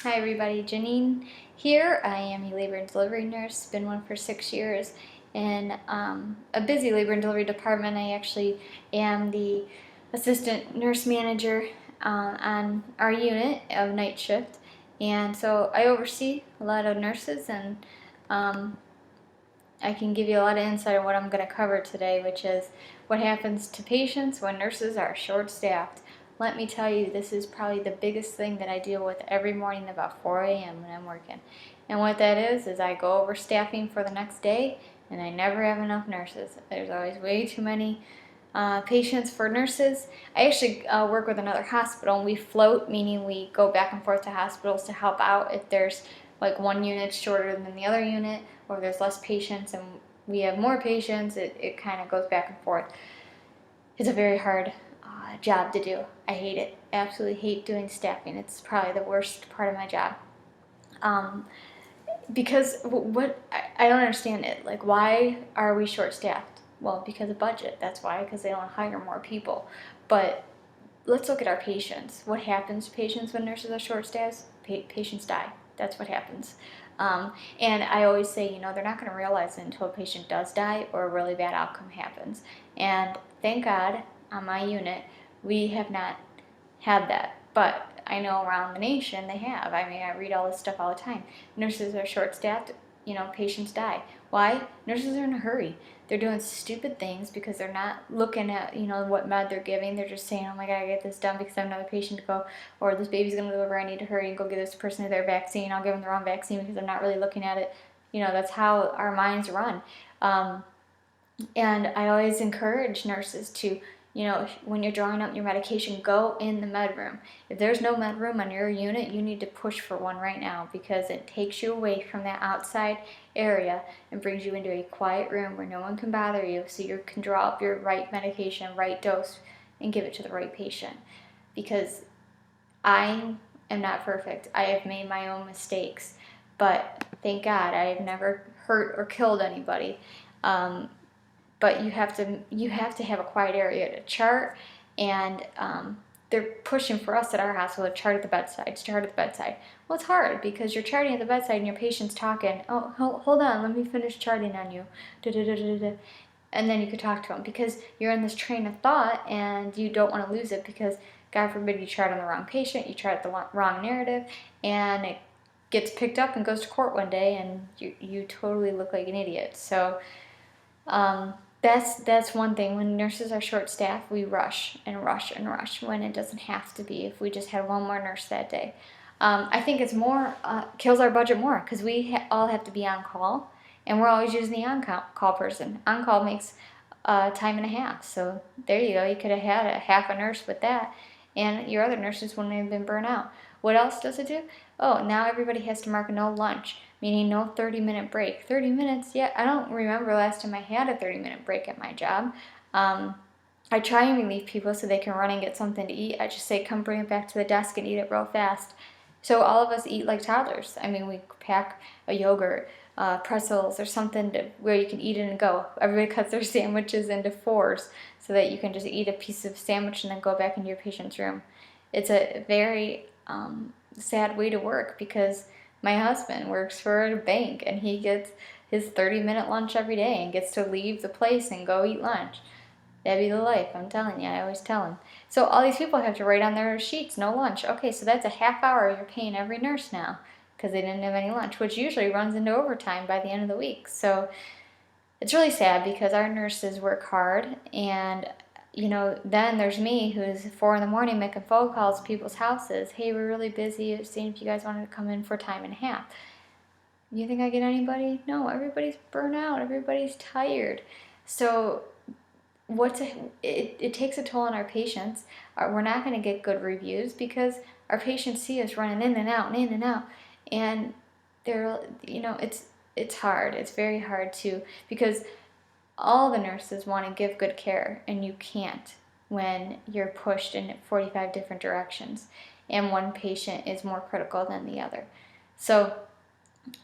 Hi everybody, Janine here. I am a labor and delivery nurse, been one for 6 years in a busy labor and delivery department. I actually am the assistant nurse manager on our unit of night shift, and so I oversee a lot of nurses, and um, I can give you a lot of insight on what I'm going to cover today, which is what happens to patients when nurses are short-staffed. Let me tell you, this is probably the biggest thing that I deal with every morning about 4 a.m. when I'm working. And what that is I go over staffing for the next day, and I never have enough nurses. There's always way too many patients for nurses. I actually work with another hospital, and we float, meaning we go back and forth to hospitals to help out if there's like one unit shorter than the other unit, or there's less patients and we have more patients. It kind of goes back and forth. It's a very hard job to do. I hate it. Absolutely hate doing staffing. It's probably the worst part of my job. Um, because what I don't understand it. Like, why are we short staffed? Well, because of budget. That's why, because they don't hire more people. But let's look at our patients. What happens to patients when nurses are short staffed? Patients die. That's what happens. And I always say, they're not going to realize it until a patient does die or a really bad outcome happens. And thank God on my unit, we have not had that. But I know around the nation they have. I mean, I read all this stuff all the time. Nurses are short staffed, patients die. Why? Nurses are in a hurry. They're doing stupid things because they're not looking at, what med they're giving. They're just saying, oh my God, I gotta get this done because I have another patient to go, or this baby's gonna deliver, I need to hurry and go give this person their vaccine. I'll give them the wrong vaccine because I'm not really looking at it. That's how our minds run. And I always encourage nurses to, when you're drawing up your medication, go in the med room. If there's no med room on your unit, you need to push for one right now, because it takes you away from that outside area and brings you into a quiet room where no one can bother you, so you can draw up your right medication, right dose, and give it to the right patient. Because I am not perfect. I have made my own mistakes, but thank God I have never hurt or killed anybody. But you have to have a quiet area to chart, and they're pushing for us at our hospital to chart at the bedside. Well, it's hard because you're charting at the bedside and your patient's talking. Oh, hold on, let me finish charting on you. Da, da, da, da, da. And then you could talk to them, because you're in this train of thought and you don't want to lose it, because God forbid you chart on the wrong patient, you chart the wrong narrative, and it gets picked up and goes to court one day, and you totally look like an idiot. So that's one thing. When nurses are short staffed, we rush and rush and rush when it doesn't have to be. If we just had one more nurse that day, I think it's more kills our budget more, because we all have to be on call, and we're always using the on-call person. On-call makes time and a half, so there you go. You could have had a half a nurse with that, and your other nurses wouldn't have been burnt out. What else does it do? Oh, now everybody has to mark no lunch, meaning no 30-minute break. 30 minutes? Yeah, I don't remember last time I had a 30-minute break at my job. I try and relieve people so they can run and get something to eat. I just say, come bring it back to the desk and eat it real fast. So all of us eat like toddlers. I mean, we pack a yogurt, pretzels, or something where you can eat it and go. Everybody cuts their sandwiches into fours so that you can just eat a piece of sandwich and then go back into your patient's room. It's a very sad way to work, because my husband works for a bank and he gets his 30-minute lunch every day and gets to leave the place and go eat lunch. That'd be the life, I'm telling you. I always tell him. So all these people have to write on their sheets, no lunch. Okay, so that's a half hour you're paying every nurse now, because they didn't have any lunch, which usually runs into overtime by the end of the week. So it's really sad, because our nurses work hard, and then there's me, who's 4 in the morning making phone calls to people's houses. Hey, we're really busy, seeing if you guys wanted to come in for time and a half. You think I get anybody? No, everybody's burnt out, everybody's tired. So it takes a toll on our patients. We're not going to get good reviews, because our patients see us running in and out and in and out, and they're it's hard. It's very hard because all the nurses want to give good care, and you can't when you're pushed in 45 different directions and one patient is more critical than the other. So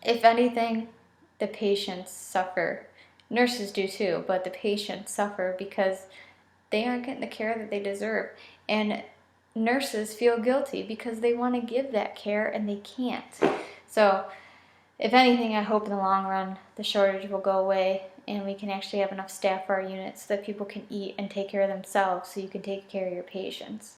if anything, the patients suffer. Nurses do too, but the patients suffer because they aren't getting the care that they deserve. And nurses feel guilty because they want to give that care and they can't. So if anything, I hope in the long run the shortage will go away and we can actually have enough staff for our units so that people can eat and take care of themselves so you can take care of your patients.